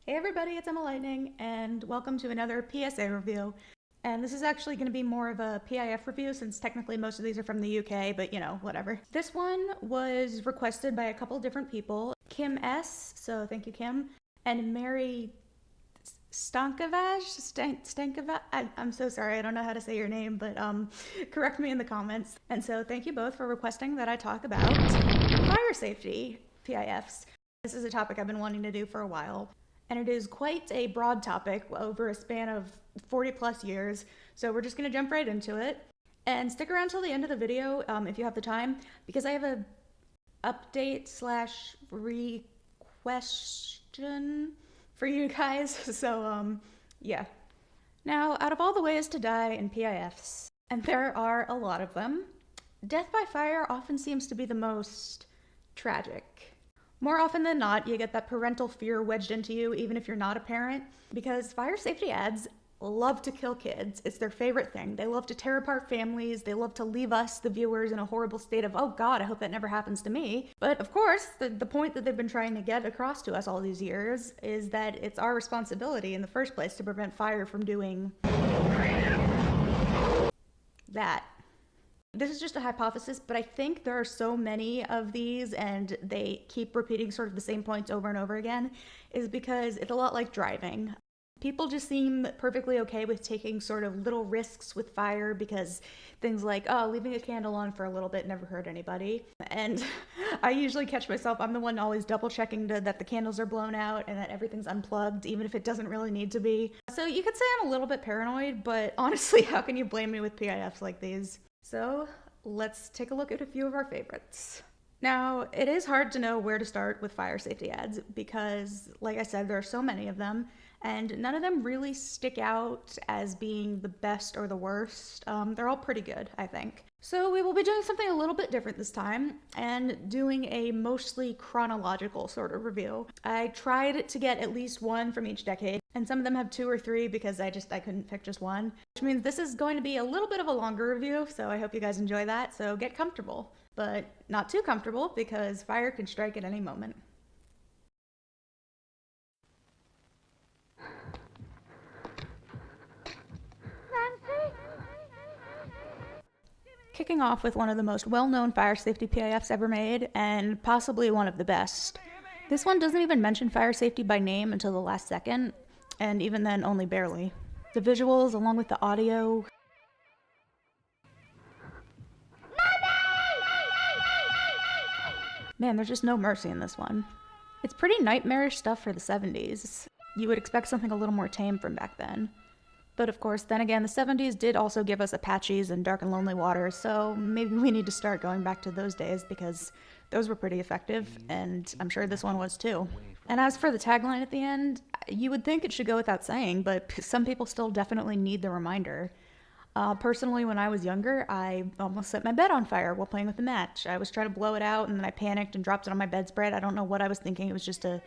Hey everybody, it's Emma Lightning, and welcome to another PSA review. And this is actually going to be more of a PIF review since technically most of these are from the UK, but you know, whatever. This one was requested by a couple different people. Kim S, so thank you Kim, and Mary Stankovaj? I'm so sorry, I don't know how to say your name, but correct me in the comments. And so thank you both for requesting that I talk about fire safety PIFs. This is a topic I've been wanting to do for a while. And it is quite a broad topic over a span of 40 plus years, so we're just going to jump right into it. And stick around till the end of the video if you have the time, because I have a update/re-question for you guys, so yeah. Now, out of all the ways to die in PIFs, and there are a lot of them, death by fire often seems to be the most tragic. More often than not, you get that parental fear wedged into you, even if you're not a parent, because fire safety ads love to kill kids. It's their favorite thing. They love to tear apart families. They love to leave us, the viewers, in a horrible state of, oh God, I hope that never happens to me. But of course, the point that they've been trying to get across to us all these years is that it's our responsibility in the first place to prevent fire from doing that. This is just a hypothesis, but I think there are so many of these and they keep repeating sort of the same points over and over again, is because it's a lot like driving. People just seem perfectly okay with taking sort of little risks with fire because things like, oh, leaving a candle on for a little bit never hurt anybody. And I usually catch myself, I'm the one always double checking that the candles are blown out and that everything's unplugged, even if it doesn't really need to be. So you could say I'm a little bit paranoid, but honestly, how can you blame me with PIFs like these? So let's take a look at a few of our favorites. Now, it is hard to know where to start with fire safety ads because, like I said, there are so many of them, and none of them really stick out as being the best or the worst. They're all pretty good, I think. So we will be doing something a little bit different this time and doing a mostly chronological sort of review. I tried to get at least one from each decade, and some of them have 2 or 3 because I couldn't pick just one, which means this is going to be a little bit of a longer review, so I hope you guys enjoy that. So get comfortable, but not too comfortable because fire can strike at any moment. Kicking off with one of the most well-known fire safety PIFs ever made, and possibly one of the best. This one doesn't even mention fire safety by name until the last second, and even then only barely. The visuals, along with the audio... Man, there's just no mercy in this one. It's pretty nightmarish stuff for the 70s. You would expect something a little more tame from back then. But of course, then again, the 70s did also give us Apaches and Dark and Lonely Water, so maybe we need to start going back to those days because those were pretty effective, and I'm sure this one was too. And as for the tagline at the end, you would think it should go without saying, but some people still definitely need the reminder. Personally, when I was younger, I almost set my bed on fire while playing with a match. I was trying to blow it out, and then I panicked and dropped it on my bedspread. I don't know what I was thinking. It was just a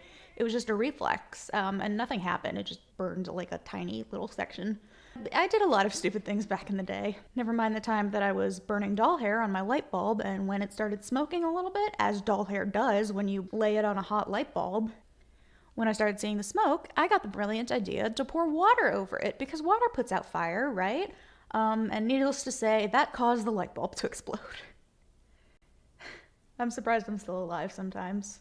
reflex, and nothing happened. It just burned like a tiny little section. I did a lot of stupid things back in the day. Never mind the time that I was burning doll hair on my light bulb, and when it started smoking a little bit, as doll hair does when you lay it on a hot light bulb. When I started seeing the smoke, I got the brilliant idea to pour water over it, because water puts out fire, right? And needless to say, that caused the light bulb to explode. I'm surprised I'm still alive sometimes.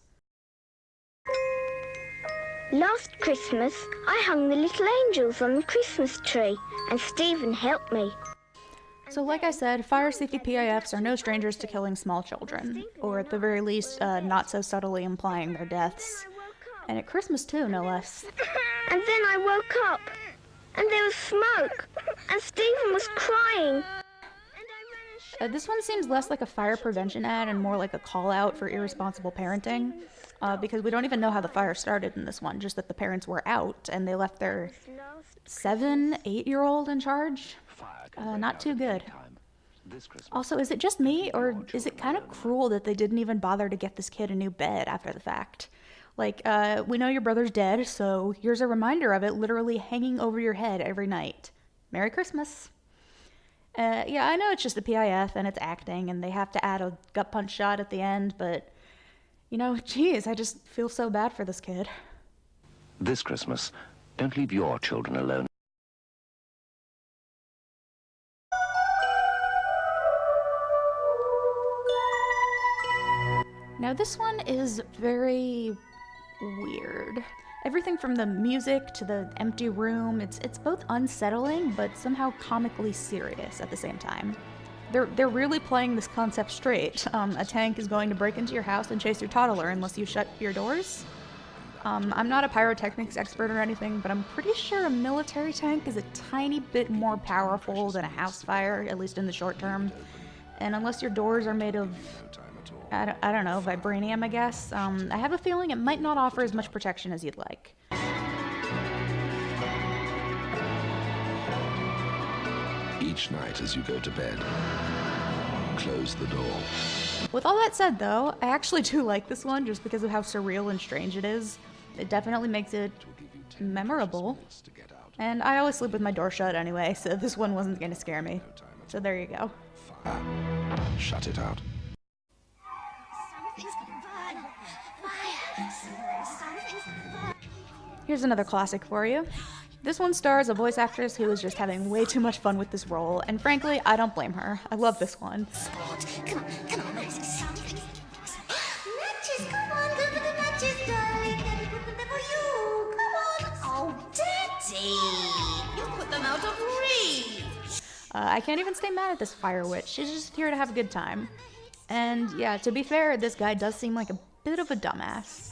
Last Christmas, I hung the little angels on the Christmas tree, and Stephen helped me. So like I said, fire safety PIFs are no strangers to killing small children, or at the very least, not so subtly implying their deaths. And at Christmas too, no less. And then I woke up, and there was smoke, and Stephen was crying. This one seems less like a fire prevention ad and more like a call-out for irresponsible parenting, because we don't even know how the fire started in this one, just that the parents were out and they left their 8-year-old in charge. Not too good. Also, is it just me, or is it kind of cruel that they didn't even bother to get this kid a new bed after the fact? Like, we know your brother's dead, so here's a reminder of it literally hanging over your head every night. Merry Christmas. Yeah, I know it's just a PIF and it's acting and they have to add a gut punch shot at the end, but, you know, geez, I just feel so bad for this kid. This Christmas, don't leave your children alone. Now this one is very weird. Everything from the music to the empty room, it's both unsettling but somehow comically serious at the same time. They're really playing this concept straight. A tank is going to break into your house and chase your toddler unless you shut your doors. I'm not a pyrotechnics expert or anything, but I'm pretty sure a military tank is a tiny bit more powerful than a house fire, at least in the short term. And unless your doors are made of, I don't know, vibranium, I guess, I have a feeling it might not offer as much protection as you'd like. Each night as you go to bed, close the door. With all that said, though, I actually do like this one just because of how surreal and strange it is. It definitely makes it memorable. And I always sleep with my door shut anyway, so this one wasn't going to scare me. So there you go. Shut it out. Here's another classic for you. This one stars a voice actress who is just having way too much fun with this role, and frankly, I don't blame her. I love this one. Come on, matches, come on, go for the matches, darling. Daddy put them there for you. Come on. Oh, Daddy, you put them out of reach. I can't even stay mad at this fire witch. She's just here to have a good time. And yeah, to be fair, this guy does seem like a bit of a dumbass.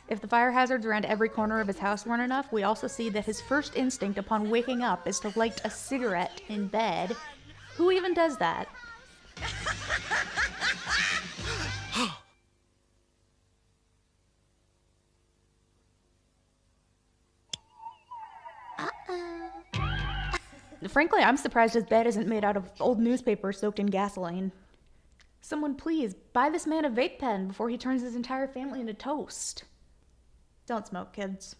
If the fire hazards around every corner of his house weren't enough, we also see that his first instinct upon waking up is to light a cigarette in bed. Who even does that? Frankly, I'm surprised his bed isn't made out of old newspaper soaked in gasoline. Someone please, buy this man a vape pen before he turns his entire family into toast. Don't smoke, kids.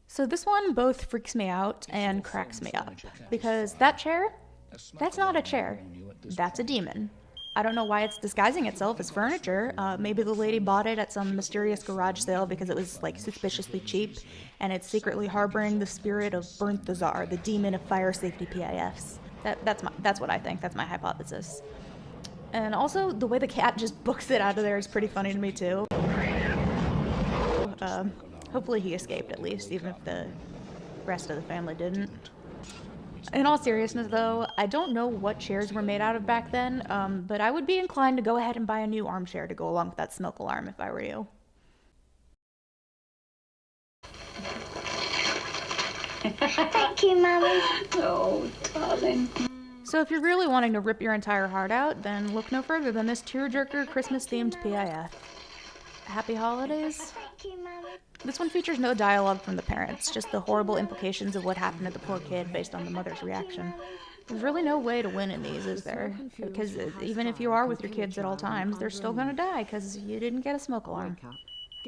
So this one both freaks me out and cracks me up, because that chair, that's not a chair, that's a demon. I don't know why it's disguising itself as furniture. Maybe the lady bought it at some mysterious garage sale because it was like suspiciously cheap, and it's secretly harboring the spirit of Burnt the Czar, the demon of fire safety PIFs. That's what I think. That's my hypothesis. And also, the way the cat just books it out of there is pretty funny to me too. Hopefully he escaped at least, even if the rest of the family didn't. In all seriousness though, I don't know what chairs were made out of back then, but I would be inclined to go ahead and buy a new armchair to go along with that smoke alarm if I were you. Thank you, Mummy. Oh, darling. So if you're really wanting to rip your entire heart out, then look no further than this tearjerker Christmas-themed PIF. Happy holidays? Thank you, Mummy. This one features no dialogue from the parents, just the horrible implications of what happened to the poor kid based on the mother's reaction. There's really no way to win in these, is there? Because even if you are with your kids at all times, they're still gonna die because you didn't get a smoke alarm.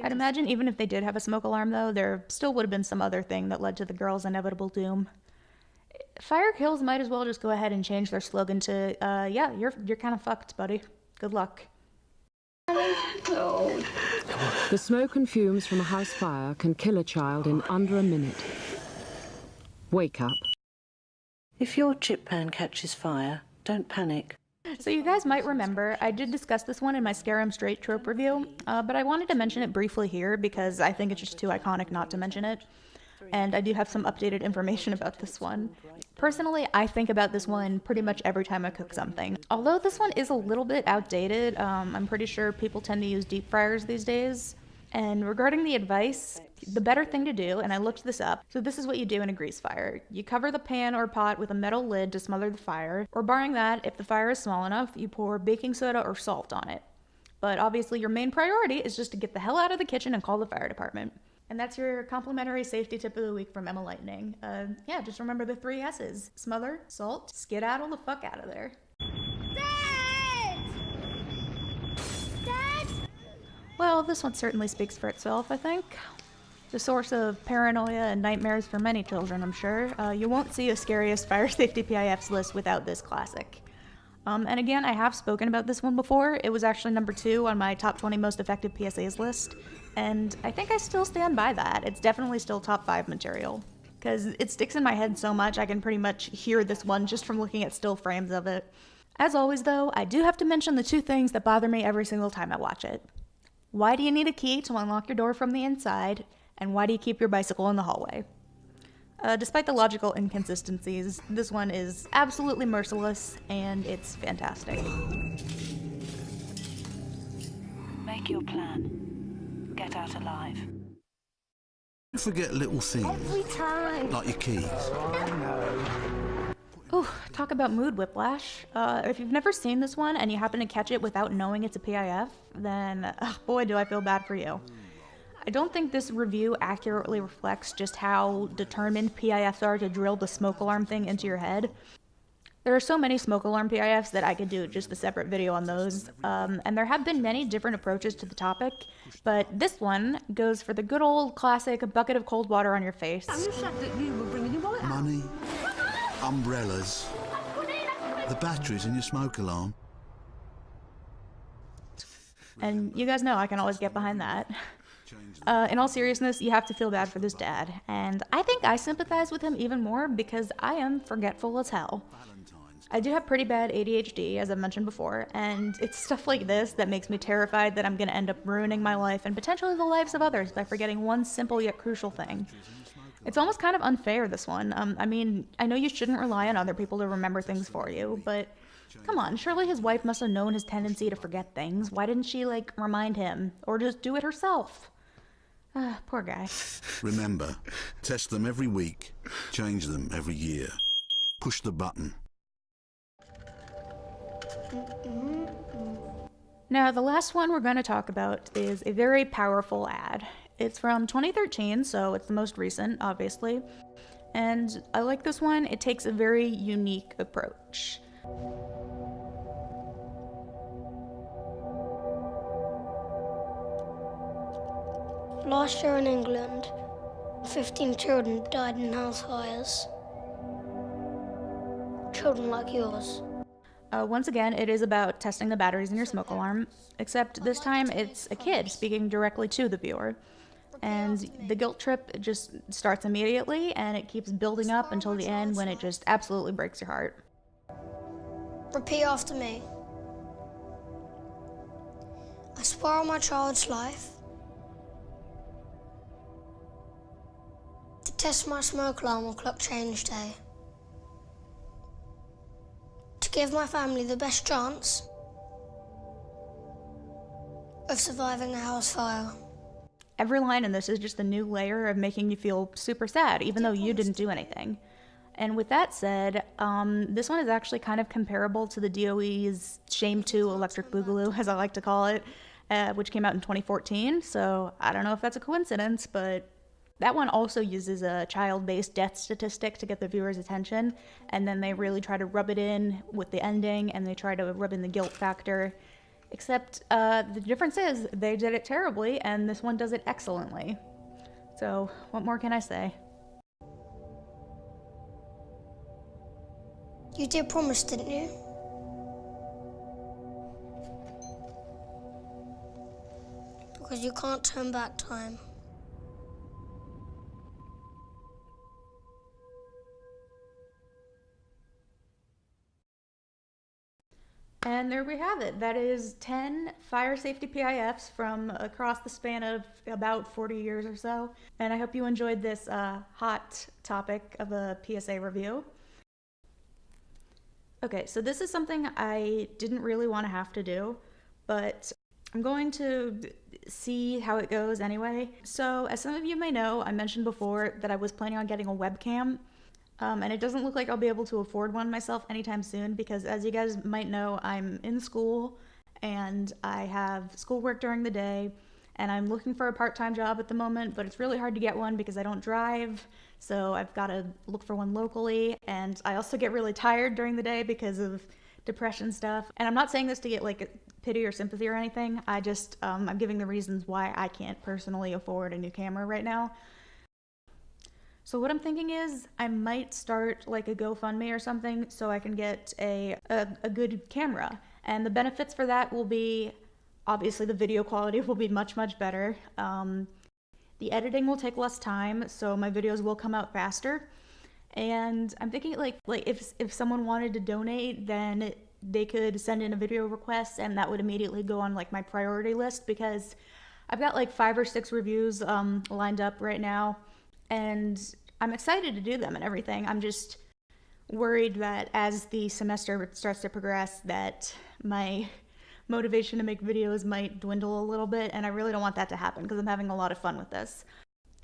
I'd imagine even if they did have a smoke alarm though, there still would have been some other thing that led to the girl's inevitable doom. Fire Kills might as well just go ahead and change their slogan to, yeah, you're kind of fucked, buddy. Good luck. Oh. The smoke and fumes from a house fire can kill a child in under a minute. Wake up. If your chip pan catches fire, don't panic. So you guys might remember, I did discuss this one in my Scare 'em Straight trope review, but I wanted to mention it briefly here because I think it's just too iconic not to mention it. And I do have some updated information about this one. Personally, I think about this one pretty much every time I cook something. Although this one is a little bit outdated, I'm pretty sure people tend to use deep fryers these days. And regarding the advice, the better thing to do, and I looked this up, so this is what you do in a grease fire. You cover the pan or pot with a metal lid to smother the fire, or barring that, if the fire is small enough, you pour baking soda or salt on it. But obviously your main priority is just to get the hell out of the kitchen and call the fire department. And that's your complimentary safety tip of the week from Emma Lightning. Yeah, just remember the 3 S's. Smother, salt, skedaddle the fuck out of there. Dad! Dad! Well, this one certainly speaks for itself, I think. The source of paranoia and nightmares for many children, I'm sure. You won't see a scariest fire safety PIFs list without this classic. And again, I have spoken about this one before. It was actually number 2 on my top 20 most effective PSAs list, and I think I still stand by that. It's definitely still top 5 material, because it sticks in my head so much I can pretty much hear this one just from looking at still frames of it. As always though, I do have to mention the 2 things that bother me every single time I watch it. Why do you need a key to unlock your door from the inside, and why do you keep your bicycle in the hallway? Despite the logical inconsistencies, this one is absolutely merciless, and it's fantastic. Make your plan. Get out alive. You forget little things. Every time. Like your keys. Ooh, talk about mood whiplash. If you've never seen this one and you happen to catch it without knowing it's a PIF, then boy do I feel bad for you. I don't think this review accurately reflects just how determined PIFs are to drill the smoke alarm thing into your head. There are so many smoke alarm PIFs that I could do just a separate video on those, and there have been many different approaches to the topic, but this one goes for the good old classic bucket of cold water on your face. Money, umbrellas, the batteries in your smoke alarm. And you guys know I can always get behind that. In all seriousness, you have to feel bad for this dad, and I think I sympathize with him even more because I am forgetful as hell. I do have pretty bad ADHD, as I've mentioned before, and it's stuff like this that makes me terrified that I'm going to end up ruining my life and potentially the lives of others by forgetting one simple yet crucial thing. It's almost kind of unfair, this one. I mean, I know you shouldn't rely on other people to remember things for you, but come on, surely his wife must have known his tendency to forget things. Why didn't she, like, remind him? Or just do it herself? Poor guy. Remember, test them every week, change them every year. Push the button. Now, the last one we're going to talk about is a very powerful ad. It's from 2013, so it's the most recent, obviously. And I like this one. It takes a very unique approach. Last year in England, 15 children died in house fires. Children like yours. Once again, it is about testing the batteries in your smoke alarm, except this time it's a kid speaking directly to the viewer. And the guilt trip just starts immediately, and it keeps building up until the end when it just absolutely breaks your heart. Repeat after me. I swear on my child's life to test my smoke alarm on clock change day. To give my family the best chance of surviving a house fire. Every line in this is just a new layer of making you feel super sad, even though you didn't do anything. And with that said, this one is actually kind of comparable to the DOE's Shame 2 Electric Boogaloo, as I like to call it, which came out in 2014. So I don't know if that's a coincidence, but that one also uses a child-based death statistic to get the viewer's attention, and then they really try to rub it in with the ending, and they try to rub in the guilt factor. Except the difference is they did it terribly, and this one does it excellently. So what more can I say? You did promise, didn't you? Because you can't turn back time. And there we have it. That is 10 fire safety PIFs from across the span of about 40 years or so. And I hope you enjoyed this hot topic of a PSA review. Okay, so this is something I didn't really want to have to do, but I'm going to see how it goes anyway. So as some of you may know, I mentioned before that I was planning on getting a webcam. And it doesn't look like I'll be able to afford one myself anytime soon because, as you guys might know, I'm in school and I have schoolwork during the day and I'm looking for a part-time job at the moment, but it's really hard to get one because I don't drive, so I've got to look for one locally, and I also get really tired during the day because of depression stuff. And I'm not saying this to get like pity or sympathy or anything. I just, I'm giving the reasons why I can't personally afford a new camera right now. So what I'm thinking is I might start like a GoFundMe or something so I can get a good camera. And the benefits for that will be, obviously the video quality will be much, much better. The editing will take less time, so my videos will come out faster. And I'm thinking like if someone wanted to donate, then they could send in a video request and that would immediately go on like my priority list, because I've got like 5 or 6 reviews lined up right now, and I'm excited to do them and everything. I'm just worried that as the semester starts to progress that my motivation to make videos might dwindle a little bit, and I really don't want that to happen because I'm having a lot of fun with this.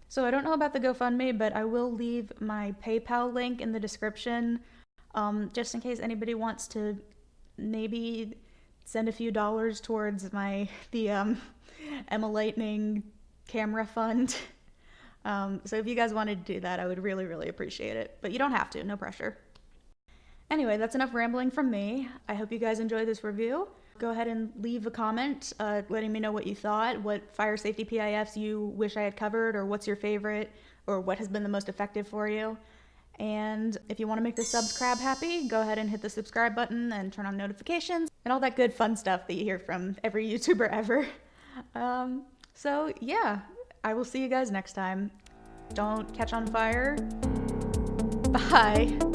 So I don't know about the GoFundMe, but I will leave my PayPal link in the description, just in case anybody wants to maybe send a few dollars towards the Emma Lightning camera fund. So if you guys wanted to do that, I would really, really appreciate it. But you don't have to, no pressure. Anyway, that's enough rambling from me. I hope you guys enjoyed this review. Go ahead and leave a comment letting me know what you thought, what fire safety PIFs you wish I had covered, or what's your favorite, or what has been the most effective for you. And if you want to make the subs crab happy, go ahead and hit the subscribe button and turn on notifications and all that good fun stuff that you hear from every YouTuber ever. So yeah, I will see you guys next time. Don't catch on fire. Bye.